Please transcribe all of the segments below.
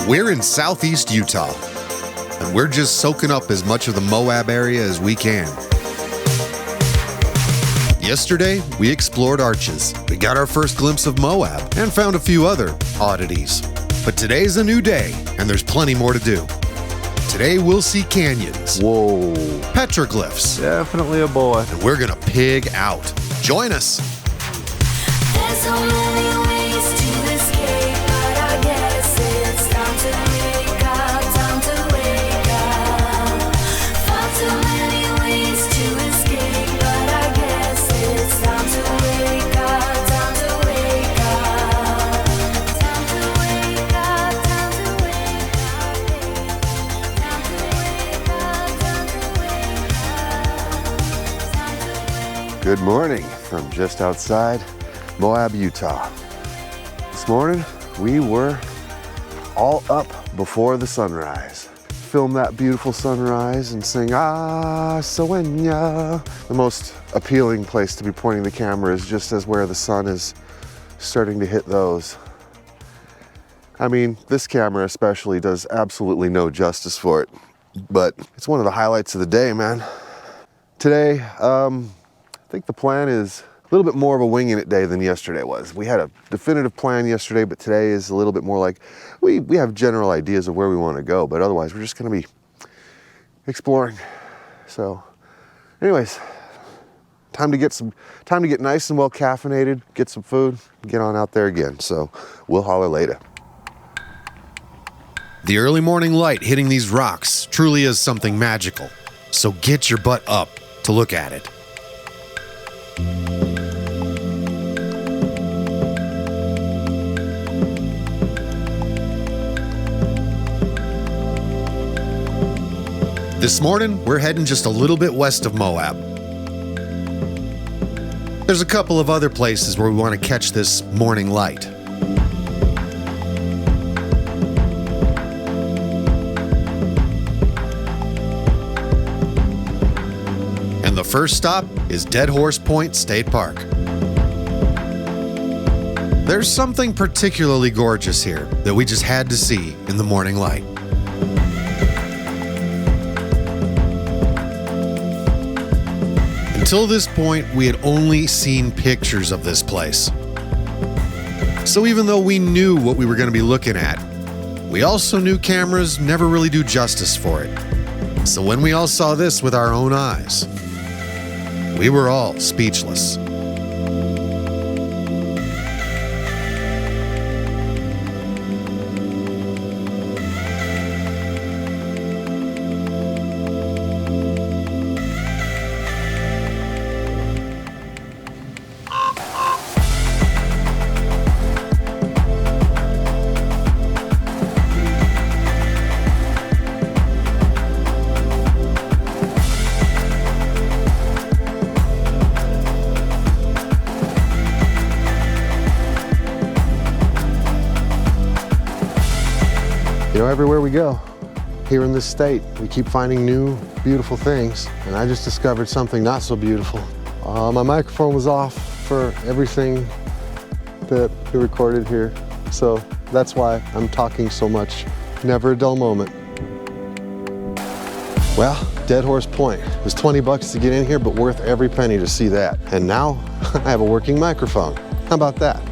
We're in southeast Utah, and we're just soaking up as much of the Moab area as we can. Yesterday, we explored Arches. We got our first glimpse of Moab and found a few other oddities. But today's a new day, and there's plenty more to do. Today, we'll see canyons. Whoa. Petroglyphs. Definitely a boy. And we're gonna pig out. Join us. There's so many ways to escape, but I guess it's time to wake up, time to wake up. Far too many ways to escape, but I guess it's time to wake up, time to wake up. Time to wake up, time to wake up. Time to wake up, time to wake up. Time to wake up. Good morning from just outside Moab, Utah. This morning, we were all up before the sunrise. Film that beautiful sunrise and sing, ah, sueña. The most appealing place to be pointing the camera is just as where the sun is starting to hit those. I mean, this camera especially does absolutely no justice for it, but it's one of the highlights of the day, man. Today, I think the plan is a little bit more of a winging it day than yesterday was. We had a definitive plan yesterday, but today is a little bit more like we have general ideas of where we want to go, but otherwise we're just going to be exploring. So anyways, time to get nice and well caffeinated, get some food, get on out there again. So we'll holler later. The early morning light hitting these rocks truly is something magical. So get your butt up to look at it. This morning, we're heading just a little bit west of Moab. There's a couple of other places where we want to catch this morning light. And the first stop is Dead Horse Point State Park. There's something particularly gorgeous here that we just had to see in the morning light. Until this point, we had only seen pictures of this place. So even though we knew what we were going to be looking at, we also knew cameras never really do justice for it. So when we all saw this with our own eyes, we were all speechless. You know, everywhere we go here in this state, we keep finding new, beautiful things. And I just discovered something not so beautiful. My microphone was off for everything that we recorded here. So that's why I'm talking so much. Never a dull moment. Well, Dead Horse Point. It was 20 bucks to get in here, but worth every penny to see that. And now I have a working microphone. How about that?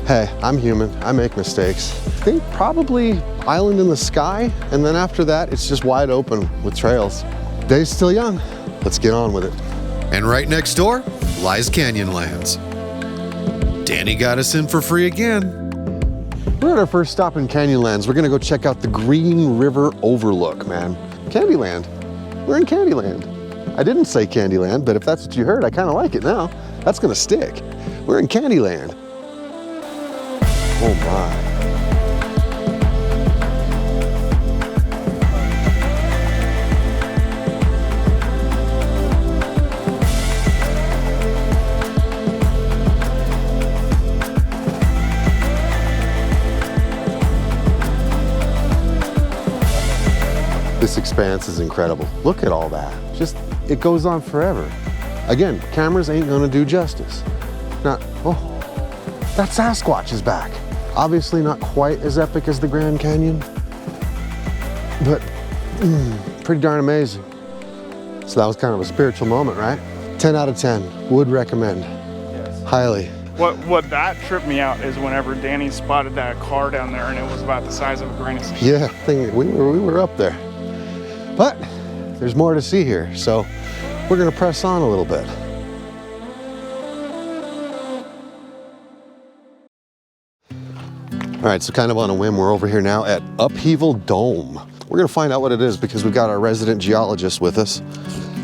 Hey, I'm human, I make mistakes. I think probably island in the sky, and then after that, it's just wide open with trails. Day's still young. Let's get on with it. And right next door lies Canyonlands. Danny got us in for free again. We're at our first stop in Canyonlands. We're gonna go check out the Green River Overlook, man. Candyland. We're in Candyland. I didn't say Candyland, but if that's what you heard, I kind of like it now. That's gonna stick. We're in Candyland. Oh my. This expanse is incredible. Look at all that. Just, it goes on forever. Again, cameras ain't gonna do justice. Now, oh, that Sasquatch is back. Obviously not quite as epic as the Grand Canyon, but pretty darn amazing. So that was kind of a spiritual moment, right? 10 out of 10, would recommend, highly. What that tripped me out is whenever Danny spotted that car down there and it was about the size of a grain of sand. Yeah, I think we were up there. But there's more to see here, so we're gonna press on a little bit. All right, so kind of on a whim, we're over here now at Upheaval Dome. We're gonna find out what it is because we've got our resident geologist with us.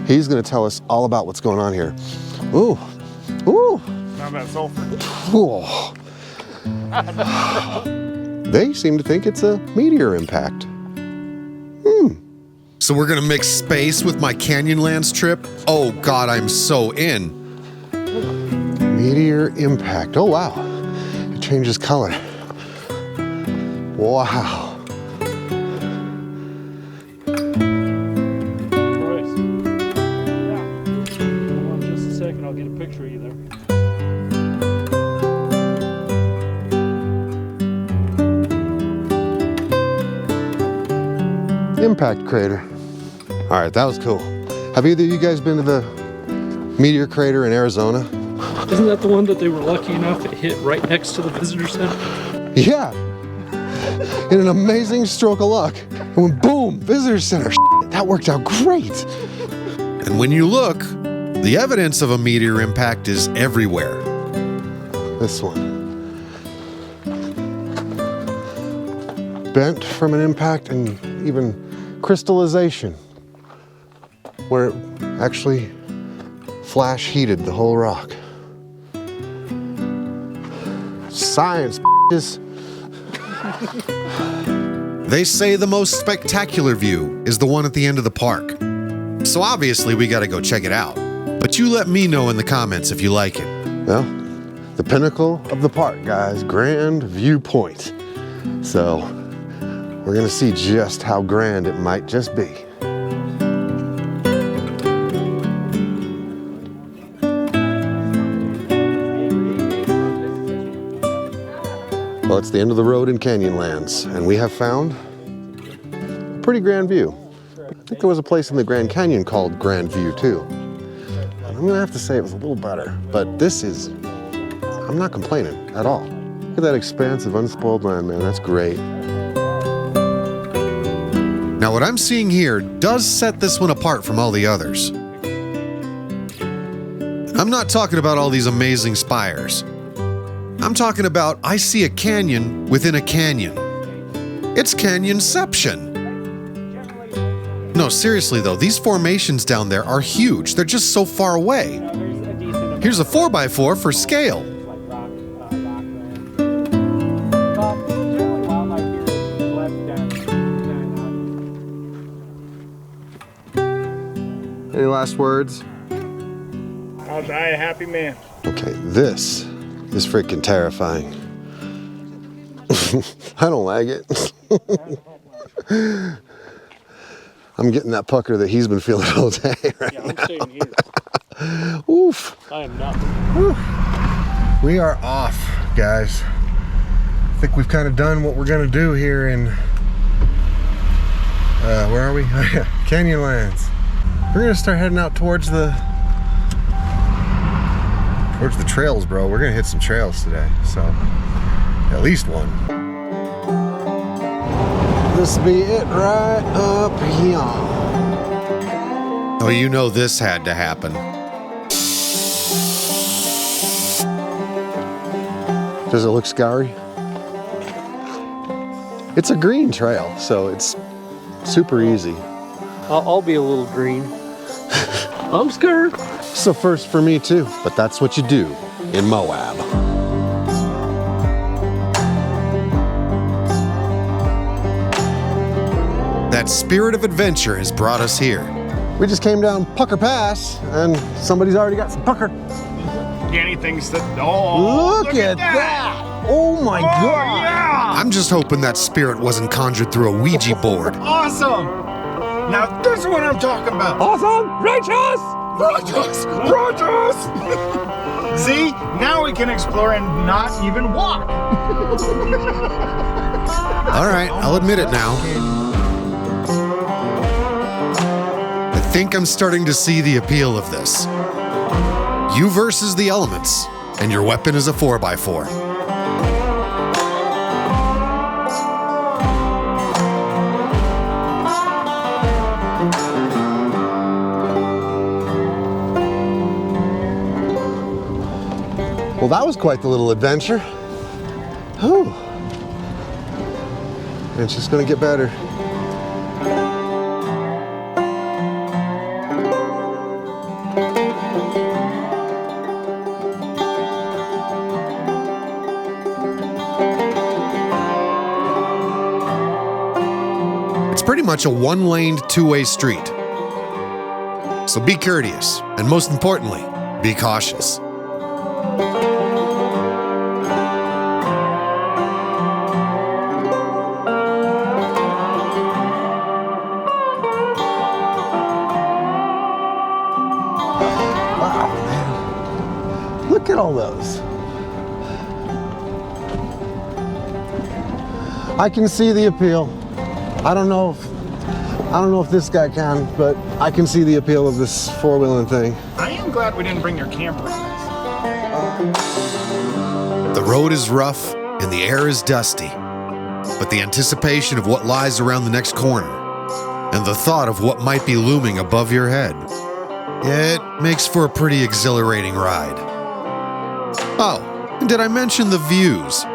He's gonna tell us all about what's going on here. Ooh, ooh. Not that sulfur. Whoa. They seem to think it's a meteor impact. So we're gonna mix space with my Canyonlands trip? Oh God, I'm so in. Meteor impact. Oh wow. It changes color. Wow. Bryce. Yeah. Hold on just a second, I'll get a picture of you there. Impact crater. All right, that was cool. Have either of you guys been to the meteor crater in Arizona? Isn't that the one that they were lucky enough it hit right next to the visitor center? Yeah. In an amazing stroke of luck. And went boom, visitor center. That worked out great. And when you look, the evidence of a meteor impact is everywhere. This one. Bent from an impact and even crystallization, where it actually flash heated the whole rock. Science, bitches. They say the most spectacular view is the one at the end of the park. So obviously we gotta go check it out. But you let me know in the comments if you like it. Well, the pinnacle of the park, guys, grand viewpoint. So we're gonna see just how grand it might just be. Well, it's the end of the road in Canyonlands, and we have found a pretty grand view. I think there was a place in the Grand Canyon called Grand View too. And I'm gonna have to say it was a little better, but this is, I'm not complaining at all. Look at that expanse of unspoiled land, man, that's great. Now what I'm seeing here does set this one apart from all the others. I'm not talking about all these amazing spires. I'm talking about I see a canyon within a canyon. It's Canyonception. No, seriously though, these formations down there are huge. They're just so far away. Here's a 4x4 for scale. Any last words? I'll die a happy man. Okay, this is freaking terrifying. I don't like it. I'm getting that pucker that he's been feeling all day right Yeah, I'm now. staying here. Oof. I am not. We are off, guys. I think we've kind of done what we're gonna do here in, where are we? Canyonlands. We're gonna start heading out towards the trails, bro. We're gonna hit some trails today, so at least one. This be it right up here. Oh, you know this had to happen. Does it look scary? It's a green trail, so it's super easy. I'll be a little green. I'm scared. It's a first for me too, but that's what you do in Moab. That spirit of adventure has brought us here. We just came down Pucker Pass, and somebody's already got some pucker. Danny thinks that, oh, Look at that! Oh my God! Yeah! I'm just hoping that spirit wasn't conjured through a Ouija board. Awesome! Now this is what I'm talking about. Awesome! Righteous! Righteous! Righteous! See, now we can explore and not even walk. All right, I'll admit it now. I think I'm starting to see the appeal of this. You versus the elements, and your weapon is a 4x4. Well, that was quite the little adventure. Oh, it's just gonna get better. It's pretty much a one-laned, two-way street. So be courteous, and most importantly, be cautious. Look at all those. I can see the appeal. I don't know if this guy can, but I can see the appeal of this four-wheeling thing. I am glad we didn't bring your camper on this. The road is rough and the air is dusty, but the anticipation of what lies around the next corner and the thought of what might be looming above your head, it makes for a pretty exhilarating ride. Oh, and did I mention the views?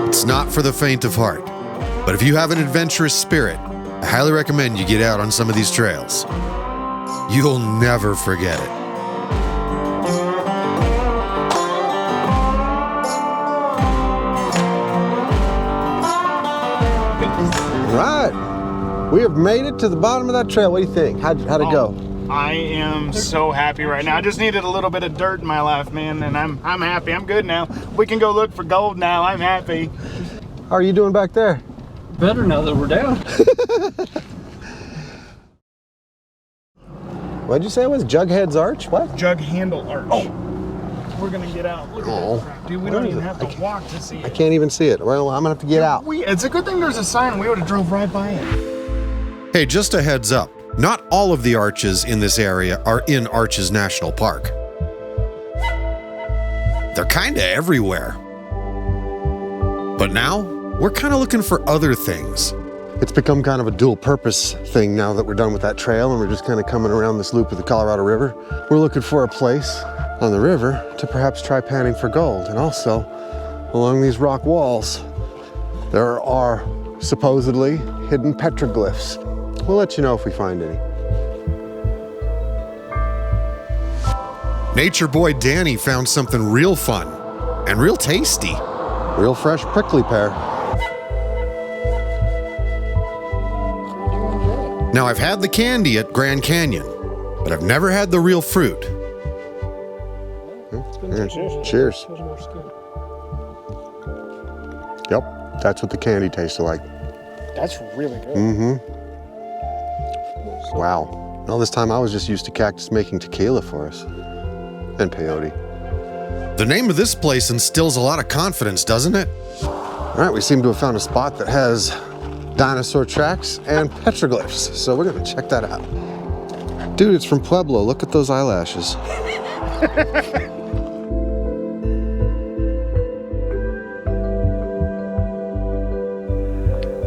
It's not for the faint of heart, but if you have an adventurous spirit, I highly recommend you get out on some of these trails. You'll never forget it. Right, we have made it to the bottom of that trail. What do you think? How'd it go? I am so happy right now. I just needed a little bit of dirt in my life, man, and I'm happy. I'm good now. We can go look for gold now. I'm happy. How are you doing back there? Better now that we're down. What'd you say it was? Jughead's Arch? What? Jug handle arch. Oh, we're gonna get out. Look at that crap, dude. We don't even have to walk to see it. I can't even see it. Well, I'm gonna have to get out. It's a good thing there's a sign. We would have drove right by it. Hey, just a heads up, not all of the arches in this area are in Arches National Park. They're kinda everywhere. But now, we're kinda looking for other things. It's become kind of a dual purpose thing now that we're done with that trail and we're just kind of coming around this loop of the Colorado River. We're looking for a place on the river to perhaps try panning for gold. And also, along these rock walls, there are supposedly hidden petroglyphs. We'll let you know if we find any. Nature boy Danny found something real fun and real tasty. Real fresh prickly pear. Now, I've had the candy at Grand Canyon, but I've never had the real fruit. Cheers. Yep, that's what the candy tasted like. That's really good. Mm-hmm. Wow. All this time I was just used to Cactus making tequila for us. And peyote. The name of this place instills a lot of confidence, doesn't it? All right, we seem to have found a spot that has dinosaur tracks and petroglyphs. So we're gonna check that out. Dude, it's from Pueblo. Look at those eyelashes.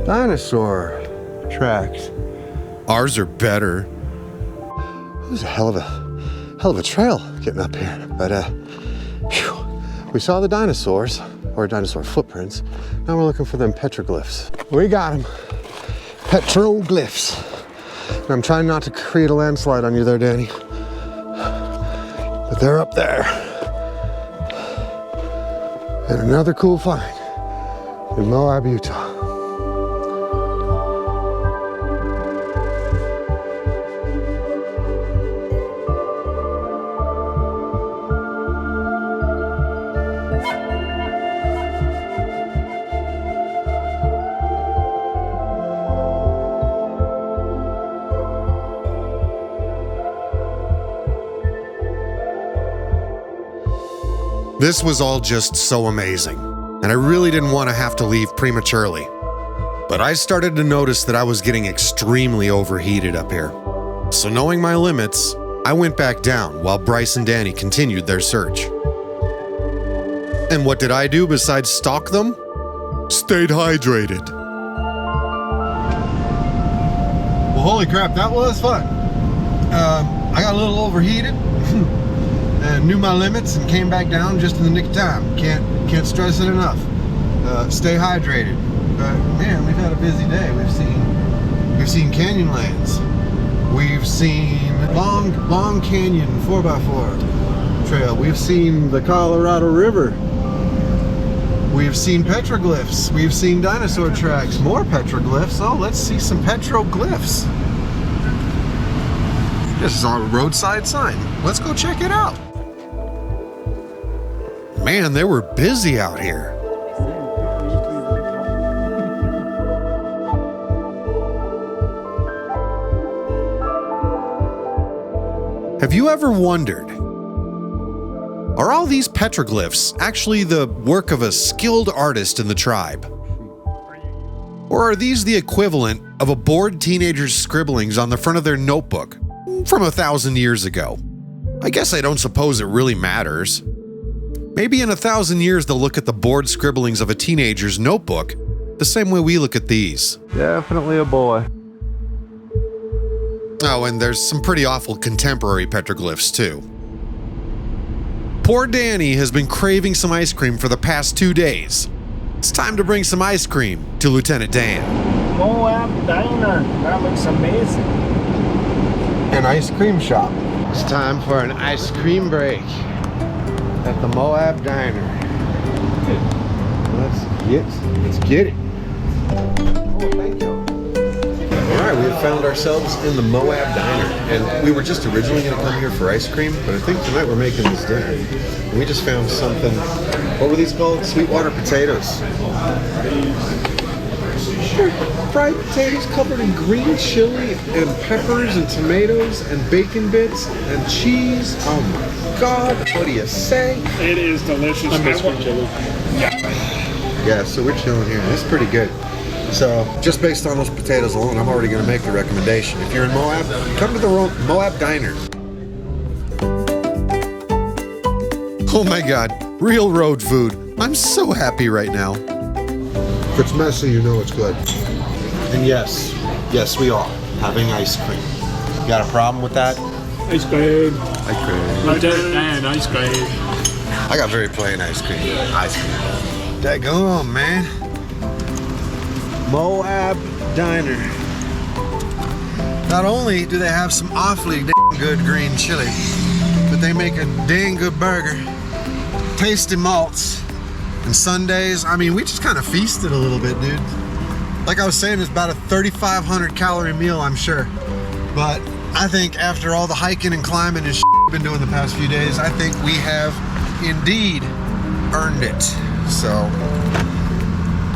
Dinosaur tracks. Ours are better. It was a hell of a trail getting up here. But phew, we saw the dinosaurs, or dinosaur footprints. Now we're looking for them petroglyphs. We got them. Petroglyphs. And I'm trying not to create a landslide on you there, Danny. But they're up there. And another cool find in Moab, Utah. This was all just so amazing, and I really didn't want to have to leave prematurely. But I started to notice that I was getting extremely overheated up here. So knowing my limits, I went back down while Bryce and Danny continued their search. And what did I do besides stalk them? Stayed hydrated. Well, holy crap, that was fun. I got a little overheated and knew my limits and came back down just in the nick of time. Can't stress it enough. Stay hydrated. But man, we've had a busy day. We've seen Canyonlands. We've seen Long Canyon 4x4 trail. We've seen the Colorado River. We've seen petroglyphs. We've seen dinosaur tracks. More petroglyphs. Oh, let's see some petroglyphs. This is our roadside sign. Let's go check it out. Man, they were busy out here. Have you ever wondered, are all these petroglyphs actually the work of a skilled artist in the tribe? Or are these the equivalent of a bored teenager's scribblings on the front of their notebook from 1,000 years ago? I guess I don't suppose it really matters. Maybe in 1,000 years they'll look at the bored scribblings of a teenager's notebook the same way we look at these. Definitely a boy. Oh, and there's some pretty awful contemporary petroglyphs too. Poor Danny has been craving some ice cream for the past 2 days. It's time to bring some ice cream to Lieutenant Dan. Moab Diner. That looks amazing. An ice cream shop. It's time for an ice cream break at the Moab Diner. Let's get it. Oh, thank you. All right, we have found ourselves in the Moab Diner, and we were just originally going to come here for ice cream, but I think tonight we're making this dinner. And we just found something. What were these called? Sweetwater potatoes. Fried potatoes covered in green chili and peppers and tomatoes and bacon bits and cheese. Oh my God, what do you say? It is delicious. Yeah, so we're chilling here. It's pretty good. So, just based on those potatoes alone, I'm already going to make the recommendation. If you're in Moab, come to the Moab Diner. Oh my God, real road food. I'm so happy right now. If it's messy, you know it's good. And yes, we are having ice cream. You got a problem with that? Ice cream. Ice cream. Lieutenant Dan, ice cream. I got very plain ice cream. Ice cream. Daggone, man. Moab Diner. Not only do they have some awfully dang good green chili, but they make a dang good burger, tasty malts, and Sundays. I mean, we just kind of feasted a little bit, dude. Like I was saying, it's about a 3,500 calorie meal, I'm sure. But I think after all the hiking and climbing and shit we've been doing the past few days, I think we have indeed earned it. So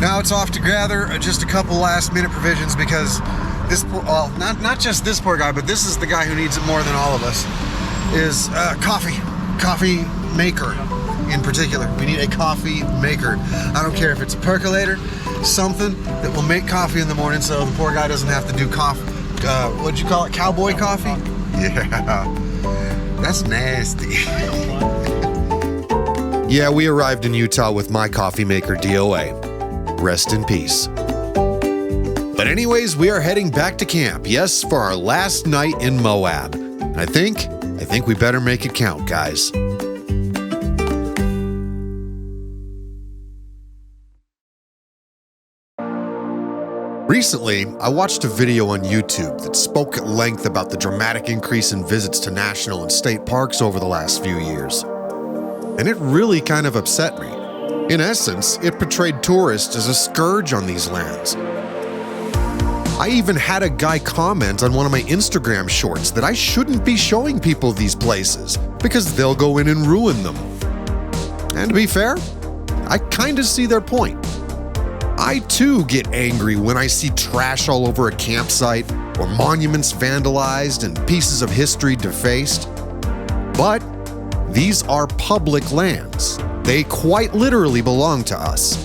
now it's off to gather just a couple last minute provisions because this poor, well, not just this poor guy, but this is the guy who needs it more than all of us, is coffee maker in particular. We need a coffee maker. I don't care if it's a percolator, something that will make coffee in the morning so the poor guy doesn't have to do coffee. What'd you call it? Cowboy coffee? Yeah, that's nasty. Yeah, we arrived in Utah with my coffee maker DOA. Rest in peace. But anyways, we are heading back to camp. Yes, for our last night in Moab. And I think we better make it count, guys. Recently, I watched a video on YouTube that spoke at length about the dramatic increase in visits to national and state parks over the last few years. And it really kind of upset me. In essence, it portrayed tourists as a scourge on these lands. I even had a guy comment on one of my Instagram shorts that I shouldn't be showing people these places because they'll go in and ruin them. And to be fair, I kind of see their point. I too get angry when I see trash all over a campsite or monuments vandalized and pieces of history defaced. But these are public lands, they quite literally belong to us.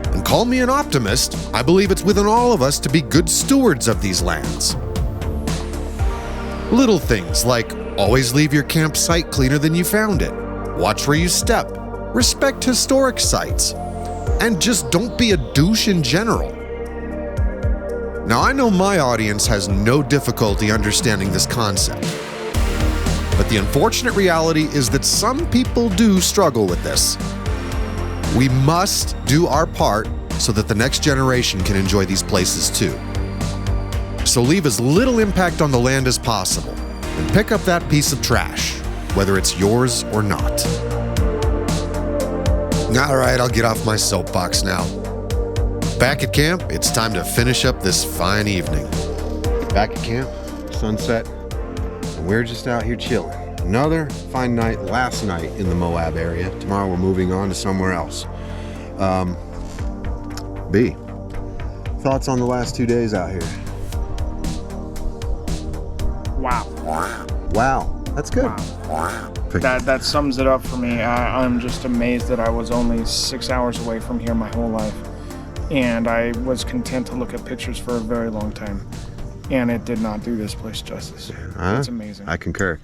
And call me an optimist, I believe it's within all of us to be good stewards of these lands. Little things like always leave your campsite cleaner than you found it, watch where you step, respect historic sites, and just don't be a douche in general. Now, I know my audience has no difficulty understanding this concept, but the unfortunate reality is that some people do struggle with this. We must do our part so that the next generation can enjoy these places too. So leave as little impact on the land as possible and pick up that piece of trash, whether it's yours or not. All right, I'll get off my soapbox now. Back at camp, it's time to finish up this fine evening. Back at camp, sunset, and we're just out here chilling. Another fine night, last night in the Moab area. Tomorrow we're moving on to somewhere else. B, thoughts on the last 2 days out here? Wow, that's good. Wow. That sums it up for me. I'm just amazed that I was only 6 hours away from here my whole life. And I was content to look at pictures for a very long time. And it did not do this place justice. It's amazing. I concur.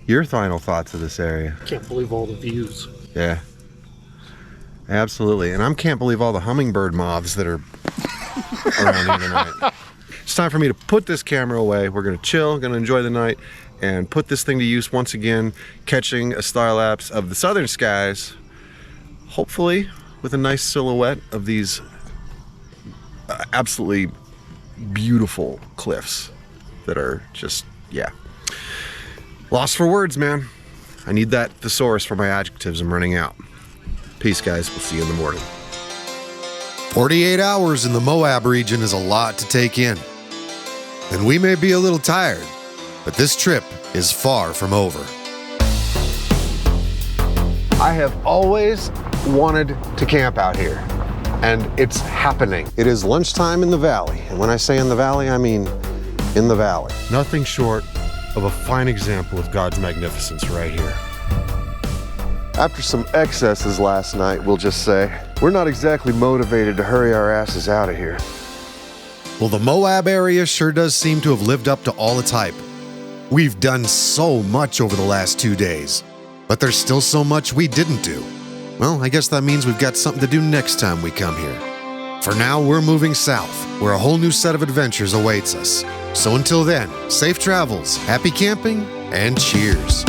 Your final thoughts of this area? Can't believe all the views. Yeah. Absolutely. And I can't believe all the hummingbird moths that are around here tonight. It's time for me to put this camera away. We're going to chill, going to enjoy the night, and put this thing to use once again, catching a star lapse of the southern skies, hopefully with a nice silhouette of these absolutely beautiful cliffs that are just, yeah. Lost for words, man. I need that thesaurus for my adjectives. I'm running out. Peace, guys. We'll see you in the morning. 48 hours in the Moab region is a lot to take in. And we may be a little tired, but this trip is far from over. I have always wanted to camp out here, and it's happening. It is lunchtime in the valley, and when I say in the valley, I mean in the valley. Nothing short of a fine example of God's magnificence right here. After some excesses last night, we'll just say, we're not exactly motivated to hurry our asses out of here. Well, the Moab area sure does seem to have lived up to all its hype. We've done so much over the last 2 days, but there's still so much we didn't do. Well, I guess that means we've got something to do next time we come here. For now, we're moving south, where a whole new set of adventures awaits us. So until then, safe travels, happy camping, and cheers.